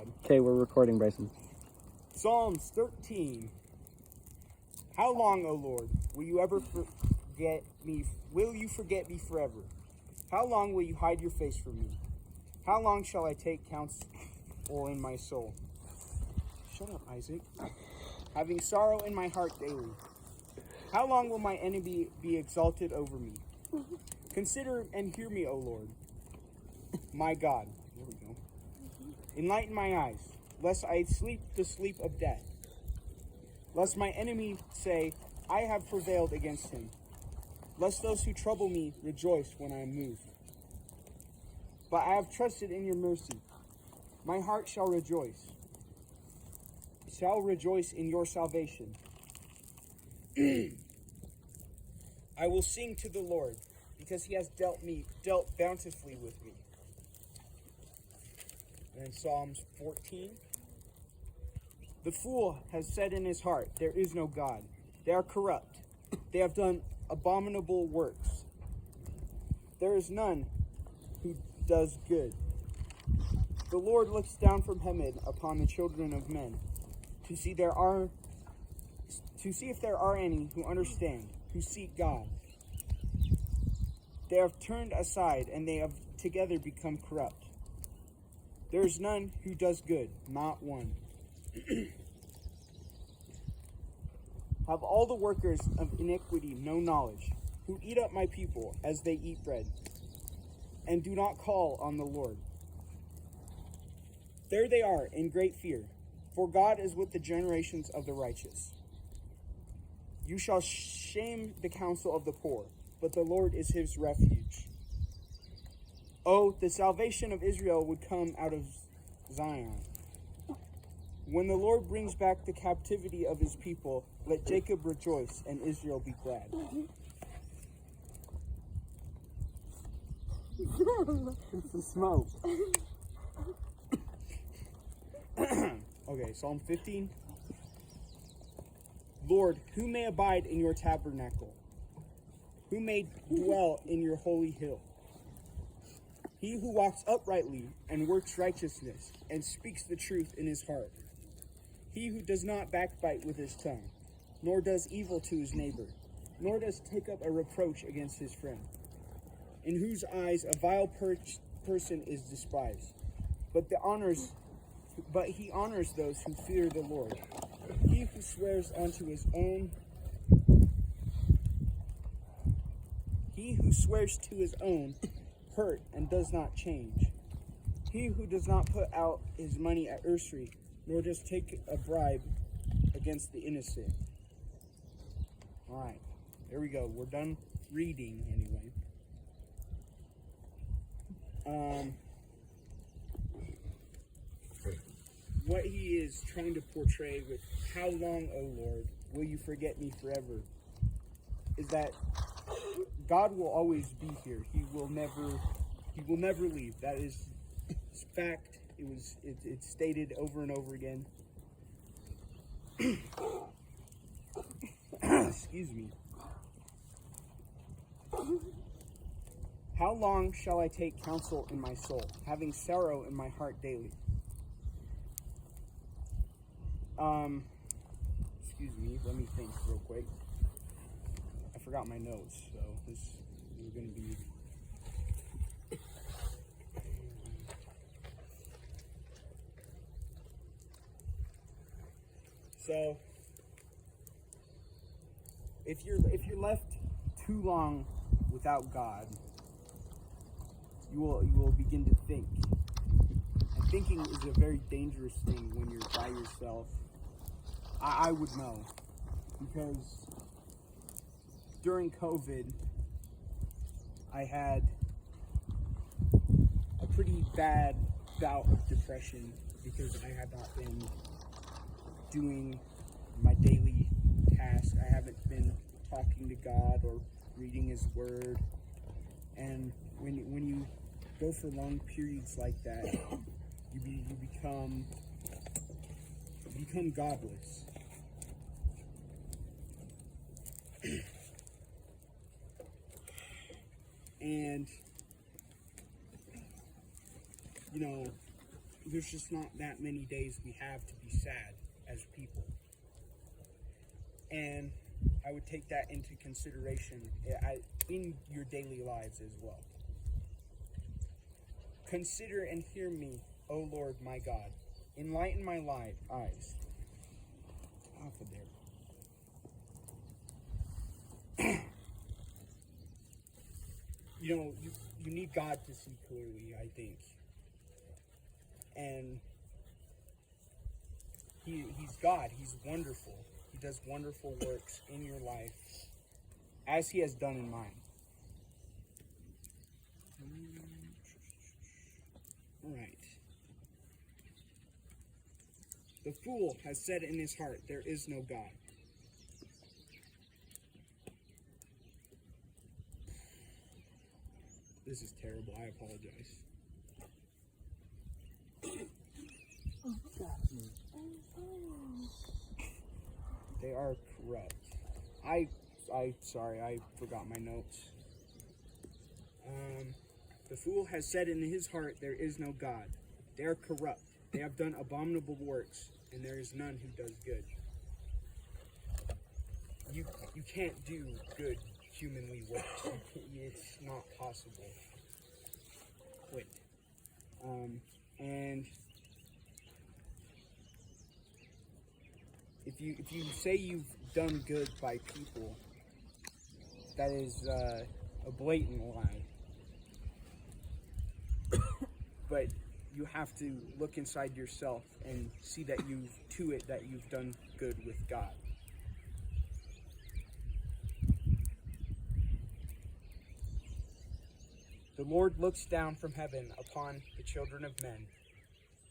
God. Okay, we're recording, Bryson. Psalms 13. How long, O Lord, will you ever forget me? Will you forget me forever? How long will you hide your face from me? How long shall I take counsel in my soul? Shut up, Isaac. Having sorrow in my heart daily. How long will my enemy be exalted over me? Consider and hear me, O Lord, my God. There we go. Enlighten my eyes, lest I sleep the sleep of death. Lest my enemy say, I have prevailed against him. Lest those who trouble me rejoice when I am moved. But I have trusted in your mercy. My heart shall rejoice in your salvation. I will sing to the Lord, because he has dealt bountifully with me. And in Psalms 14, the fool has said in his heart, there is no God. They are corrupt. They have done abominable works. There is none who does good. The Lord looks down from heaven upon the children of men to see if there are any who understand, who seek God. They have turned aside, and they have together become corrupt. There is none who does good, not one. Have all the workers of iniquity no knowledge, who eat up my people as they eat bread, and do not call on the Lord? There they are in great fear, for God is with the generations of the righteous. You shall shame the counsel of the poor, but the Lord is his refuge. Oh, the salvation of Israel would come out of Zion. When the Lord brings back the captivity of his people, let Jacob rejoice and Israel be glad. It's the smoke. Okay, Psalm 15. Lord, who may abide in your tabernacle? Who may dwell in your holy hill? He who walks uprightly and works righteousness and speaks the truth in his heart. He who does not backbite with his tongue, nor does evil to his neighbor, nor does take up a reproach against his friend, in whose eyes a vile person is despised, but he honors those who fear the Lord. He who swears to his own hurt and does not change. He who does not put out his money at usury, nor does take a bribe against the innocent. All right, there we go. We're done reading anyway. What he is trying to portray with "How long, O Lord, will you forget me forever?" is that God will always be here. He will never leave. That is fact. It's stated over and over again. Excuse me. How long shall I take counsel in my soul, having sorrow in my heart daily? Excuse me, let me think real quick. I forgot my notes, so this is going to be... So, if you're left too long without God, you will begin to think. And thinking is a very dangerous thing when you're by yourself. I would know, because during COVID, I had a pretty bad bout of depression because I had not been doing my daily task. I haven't been talking to God or reading his word. And when you go for long periods like that, you become godless. And there's just not that many days we have to be sad as people. And I would take that into consideration in your daily lives as well. Consider and hear me, O Lord my God. Enlighten my eyes. Off of there. You need God to see clearly, I think. And he's God. He's wonderful. He does wonderful works in your life, as he has done in mine. All right. The fool has said in his heart, there is no God. This is terrible. I apologize. They are corrupt. Sorry, I forgot my notes. The fool has said in his heart, there is no God. They are corrupt. They have done abominable works, and there is none who does good. You can't do good humanly works. It's not possible. Wait. And if you say you've done good by people, that is a blatant lie. But you have to look inside yourself and see that you've done good with God. The Lord looks down from heaven upon the children of men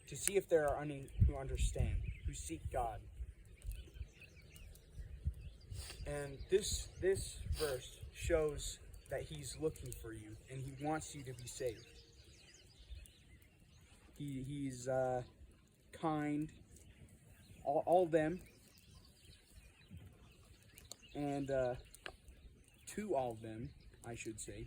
to see if there are any who understand, who seek God. And this verse shows that he's looking for you and he wants you to be saved. He's kind, all them, and to all of them, I should say.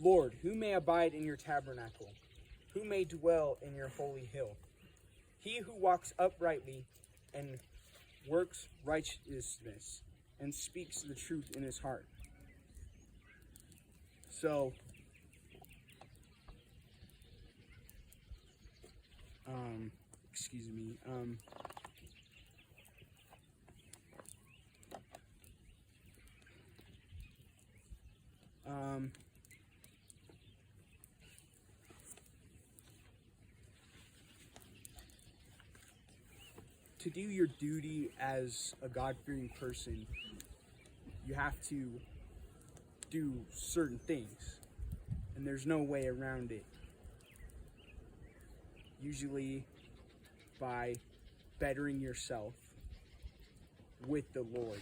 Lord, who may abide in your tabernacle? Who may dwell in your holy hill? He who walks uprightly and works righteousness and speaks the truth in his heart. So, excuse me, to do your duty as a God-fearing person, you have to do certain things, and there's no way around it. Usually by bettering yourself with the Lord.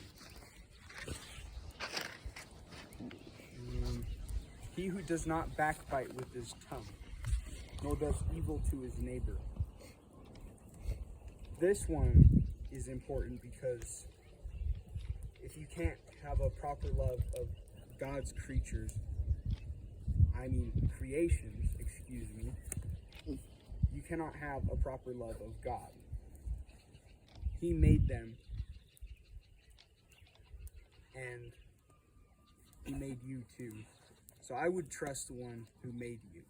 He who does not backbite with his tongue, nor does evil to his neighbor. This one is important because if you can't have a proper love of God's creatures, creations, you cannot have a proper love of God. He made them, and he made you too. So I would trust the one who made you.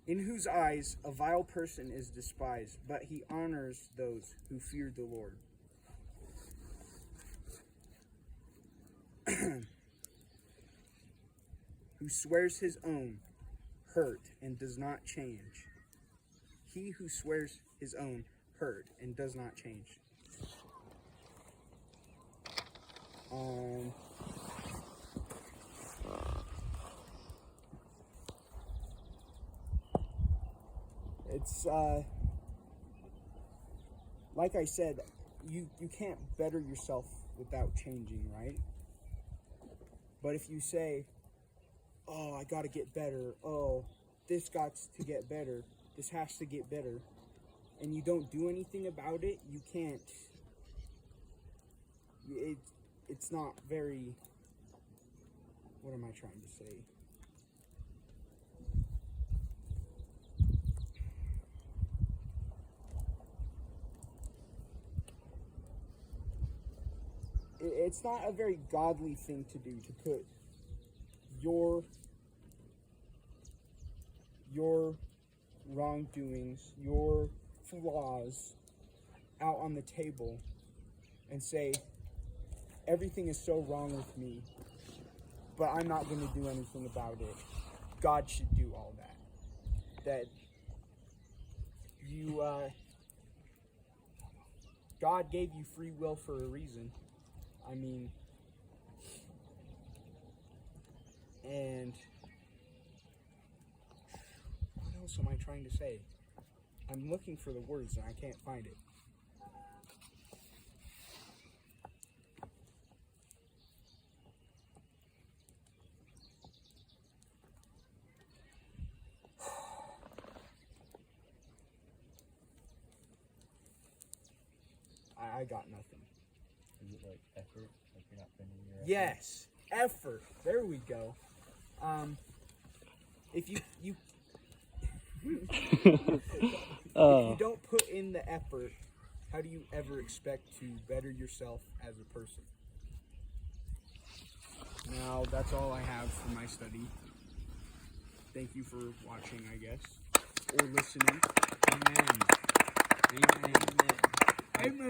In whose eyes a vile person is despised, but he honors those who fear the Lord. Who swears his own hurt and does not change. He who swears his own hurt and does not change. It's like I said, you can't better yourself without changing, right? But if you say, oh, I got to get better. Oh, this got to get better. This has to get better. And you don't do anything about it, you can't. It's not very, what am I trying to say? It's not a very godly thing to do, to put your wrongdoings, your flaws out on the table and say, everything is so wrong with me, but I'm not going to do anything about it. God should do all that. That you, God gave you free will for a reason. I mean, and what else am I trying to say? I'm looking for the words and I can't find it. I got nothing. Is it like effort? Like you're not putting in your effort? Yes, effort. There we go. If you if you don't put in the effort, how do you ever expect to better yourself as a person? Now, that's all I have for my study. Thank you for watching, I guess, or listening. Amen. Amen. Amen.